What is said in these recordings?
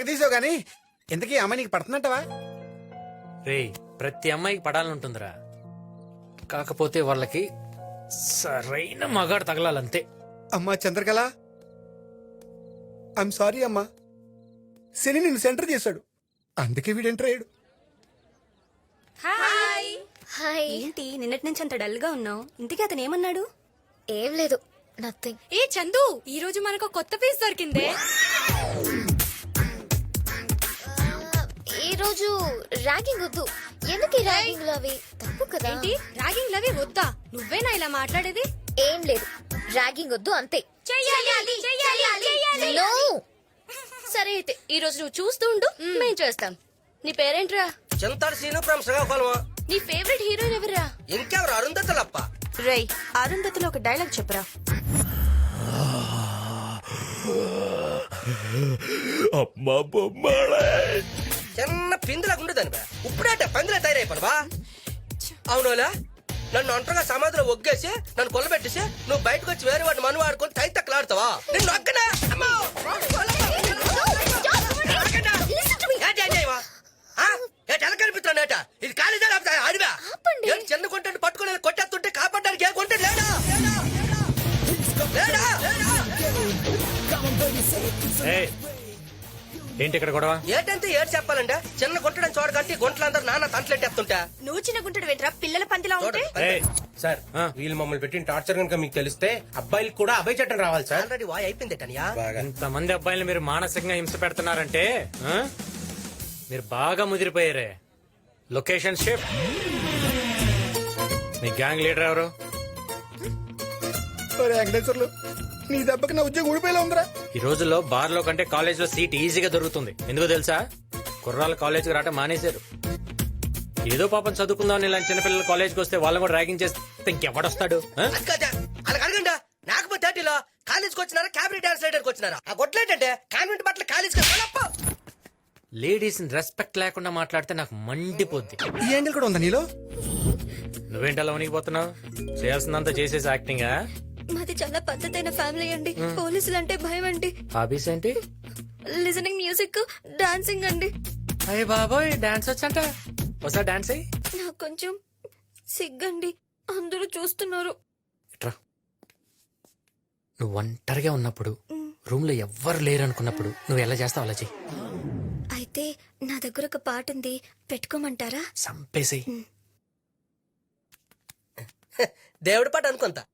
తీసావు గానీ ఇంతకీ అమ్మాయి నీకు పడుతున్నట్టవా? రేయ్, ప్రతి అమ్మాయికి పడాలనుంటుందిరా. కాకపోతే వాళ్ళకి సరైన మగాడు తగలాలంతే. అమ్మా చంద్రకళ, ఐఎమ్ సారీ అమ్మా. శని నిన్ను సెంటర్ చేశాడు, అందుకే వీడు ఎంటర్ అయ్యాడు. హాయ్. హాయ్. ఏంటి నిన్నటి నుంచి అంత డల్ గా ఉన్నావు? ఇంతకీ అతను ఏమన్నాడు? ఏం లేదు, నథింగ్. ఏ చందు, ఈ రోజు మనకు కొత్త పీస్ దొరికిందే. ఈ రోజు ర్యాగింగ్ వద్దు. ఎందుకు ఈ ర్యాగింగ్ లో అవి తప్పు కదా? ఏంటి ర్యాగింగ్ లవి వద్దా? నువ్వేనా ఇలా మాట్లాడేది? ఏం లేదు, ర్యాగింగ్ వద్దు అంతే. చెయ్యాలి. No. సరే అయితే ఈ రోజు నువ్వు చూస్తూ ఉండు, మేం చేస్తాం. నీ పేరేంట్రా? చింతాడు సీను ఫ్రమ్ శ్రీకాకుళం. నీ ఫేవరెట్ హీరోయిన్ ఎవరురా? ఇంకెవరు? అరుంధతులప్ప. రై, అరుంధతిలో ఒక డైలాగ్ చెప్పురా. అమ్మా బొమ్మలే. చిన్న పిందులాగా ఉండేదాని బా. ఇప్పుడేట పందిలా తయారైపోను. అవునోలా, నన్ను ఒంటరిగా సమాధిలో ఒగ్గేసి నన్ను కొల్లబెట్టేసి నువ్వు బయటకు వచ్చి వేరే వాడిని మను ఆడుకొని తై తక్కలాడతావా? నిన్ను ఒక్కనా? అమ్మో! ఎలా కనిపిస్తున్నాడట? ఇది కాలేజా లేకపోతే అడివా? ఏం చిన్న కొంటాను పట్టుకుని కొట్టేస్తుంటే కాపాడడానికి ఏ కొంటే లేడా? లేడా? ఏయ్, ఏంటి ఇక్కడ గొడవ? ఏటంటే ఏడు చెప్పాలంటే చిన్న గుంటడని చూడకంటే గుంటలందరూ నాన్న తంటలెట్టేస్తుంటా. నువ్వు చిన్న గుంటడు వెంట్రా, పిల్లల పందిలా ఉంటే. ఏయ్, సార్, వీళ్ళు మమ్మల్ని పెట్టిన టార్చర్ కనుక మీకు తెలిస్తే అబ్బాయిలకు కూడా అభయ చట్టం రావాలి సార్. ఆల్రెడీ వాయ్ అయిపోయిందటనియా. ఇంతమంది అబ్బాయిలు మీరు మానసికంగా హింస పెడుతున్నారంటే ఆ? మీరు బాగా ముదిరిపోయారే. Location shift. మీ గ్యాంగ్ లీడర్ ఎవరు? వెంకటేశ్వర్లు, నీ దెబ్బకి నా ఉద్యోగం ఊడిపోయేలా ఉందిరా. ఈ రోజుల్లో బార్ లో కంటే కాలేజ్ లో సీట్ ఈజీగా దొరుకుతుంది. ఎందుకో తెలుసా? కుర్రాళ్ళు కాలేజ్కి రావటం మానేశారు. ఏదో పాపం చదువుకుందాం ఇలాంటి చిన్నపిల్లలు కాలేజ్కి వస్తే వాళ్ళని కూడా ర్యాగింగ్ చేస్తే ఇంకెవడొస్తాడు? ఆ? అలా అడగండా. నాకపోతే థర్టీలో కాలేజ్కి వచ్చినారా క్యాబినెట్ డాన్స్ రైడర్కి వచ్చినారా? ఆ గొట్లేటంటే కాన్వెంట్ బట్టలు కాలేజ్కి లేడీస్ రెస్పెక్ట్ లేకుండా మాట్లాడితే నాకు మండిపోద్ది. ఈ యాంగిల్ కూడా ఉందా నీలో? నువ్వేంటి అలా వణికిపోతున్నావు? చేయాల్సిందంతా చేసేసి యాక్టింగ్. మాది చాలా పద్ధతైన ఫ్యామిలీ అండి. పోలీసులు అంటే భయం అండి. హాబీస్ ఏంటి? లిజనింగ్ మ్యూజిక్, డాన్సింగ్ అండి. అయ్య బాబోయ్, డాన్స్ వచ్చంట. ఒకసారి డాన్స్ అయ్యి. నాకు కొంచెం సిగ్గండి, అందరూ చూస్తున్నారు. ఇట్రా. నువ్వు ఒంటరిగా ఉన్నప్పుడు, రూమ్ లో ఎవ్వరు లేరు అనుకున్నప్పుడు నువ్వు ఎలా చేస్తావు అలా చెయ్యి. అయితే నా దగ్గర ఒక పాట ఉంది, పెట్టుకోమంటారా? సంపేసి. దేవుడి పాట అనుకుంటా.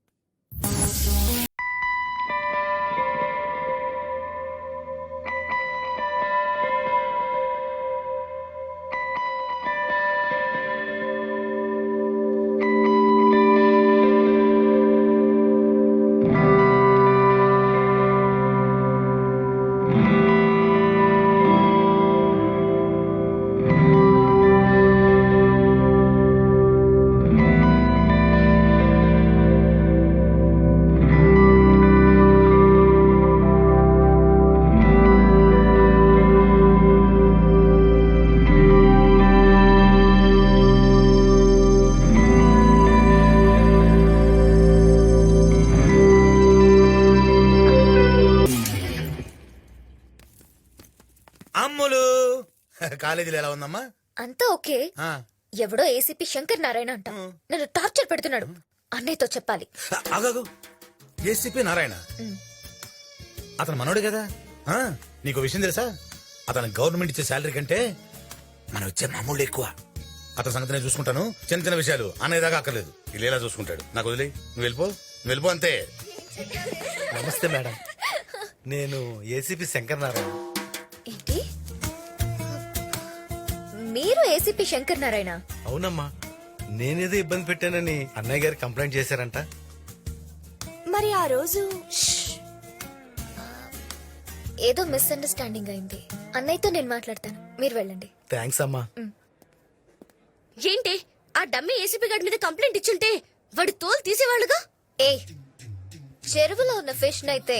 అమ్ములు, కాలేజీలో ఎలా ఉందమ్మా? అంతా ఓకే. ఎవడో ఏసీపీ శంకర్ నారాయణ అంట నన్ను టార్చర్ పెడుతున్నాడు. అన్నయ్యతో చెప్పాలి. ఆగాగు, ఏసీపీ నారాయణ అతను మనోడు కదా. నీకు విషయం తెలుసా? అతను గవర్నమెంట్ ఇచ్చే శాలరీ కంటే మనం ఇచ్చే మామూలు ఎక్కువ. అతని సంగతి నేను చూసుకుంటాను. చిన్న చిన్న విషయాలు అనేదాకా అక్కర్లేదు, ఇలా చూసుకుంటాడు. నాకు వదిలే, నువ్వు వెళ్ళిపో అంతే. నమస్తే మేడం, నేను ఏసీపీ శంకర్ నారాయణ. ఏంటి, మీరు ఏసీపీ శంకర్ నారాయణ? అవునమ్మా, నేనేదో ఇబ్బంది పెట్టానని అన్నయ్య గారు కంప్లైంట్ చేశారంట. మరి ఆ రోజు ఏదో మిస్అండర్స్టాండింగ్ అయింది. అన్నయ్యతో నేను మాట్లాడతాను, మీరు వెళ్ళండి. థ్యాంక్స్ అమ్మా. ఏంటి, ఆ డమ్మీ ఏసీపీ గారి మీద కంప్లైంట్ ఇచ్చుంటే వాడి తోలు తీసేవాళ్ళుగా. ఏ చెరువులో ఉన్న ఫిష్ నైతే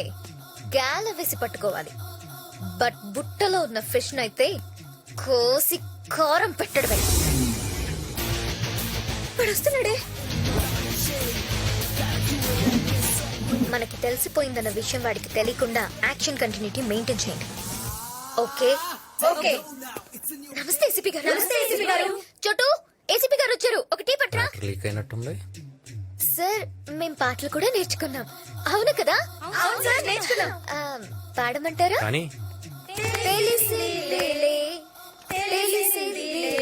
గాల వేసి పట్టుకోవాలి, బట్ బుట్టలో ఉన్న ఫిష్ నైతే కోసి కారం పెట్టడమే. వాడు వస్తున్నాడే. మనకి తెలిసిపోయిందన్న విషయం వాడికి తెలియకుండా యాక్షన్ కంటిన్యూటీ మెయింటైన్ చేయండి. ఓకే ఓకే నమస్తే ఏసీపీ గారు. నమస్తే ఏసీపీ గారు. చోటు, ఏసీపీ గారు వచ్చారు. ఒక టీ పట్రా. బ్యాటరీ లీక్ అయినట్టుంది. సార్ మేం పాటలు కూడా నేర్చుకున్నాం. అవును కదా? అవును సార్, నేర్చుకున్నాం. పాడమంటారా? కానీ తెలిసిలేలే, తెలిసిలేలే,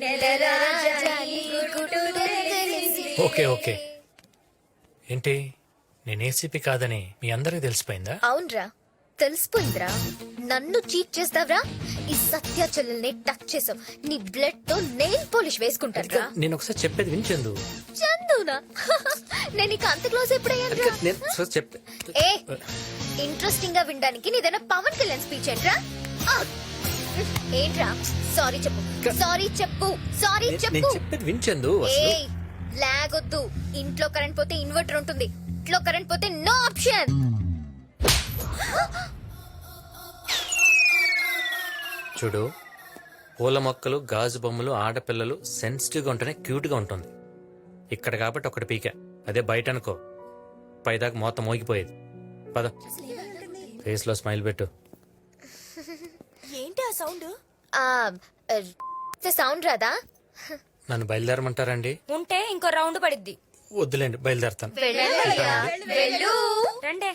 నెలరాజాని గుడుడు తెలిసిలేలే. ఓకే ఓకే ఏంటి నేను ఏసీపీ కాదని మీ అందరికి తెలిసిపోయిందా? అవునరా, తెలిసిపోయిందిరా. నన్ను చీట్ చేస్తావరా? ఈ సత్యాచల్ని టచ్ చేసావు, నీ బ్లడ్ తో నెయిల్ పాలిష్ వేసుకుంటారా? నేను ఒకసారి చెప్పేది వినిచెందు. చందునా? నేను ఇక అంత క్లోజ్ ఎప్పుడయ్యాను? నేను ఒకసారి చెప్పే ఏ ఇంట్రెస్టింగ్ గా వినడానికి నీదైనా పవన్ కళ్యాణ్ స్పీచ్ ఏంట్రా? ఆ! ఏంట్రా? సారీ చెప్పు, సారీ చెప్పు, సారీ నేను చెప్పు. చెప్పేది వినిచెందు. ఏ లాగొద్దు. ఇంట్లో కరెంట్ పోతే ఇన్వర్టర్ ఉంటుంది, ఇంట్లో కరెంట్ పోతే నో ఆప్షన్. చూడు, పూల మొక్కలు, గాజు బొమ్మలు, ఆడపిల్లలు సెన్సిటివ్ గా ఉంటేనే క్యూట్ గా ఉంటుంది. ఇక్కడ కాబట్టి ఒకటి పీక, అదే బయట అనుకో పైదాకా మోత మోగిపోయేది. పద, ఫేస్ లో స్మైల్ పెట్టు. ఏంటి ఆ సౌండ్? సౌండ్ రాదా? నన్ను బయలుదేరమంటారండి? ఉంటే ఇంకో రౌండ్ పడిద్ది. వద్దులేండి, బయలుదేరతాను. వెళ్ళు. రండే.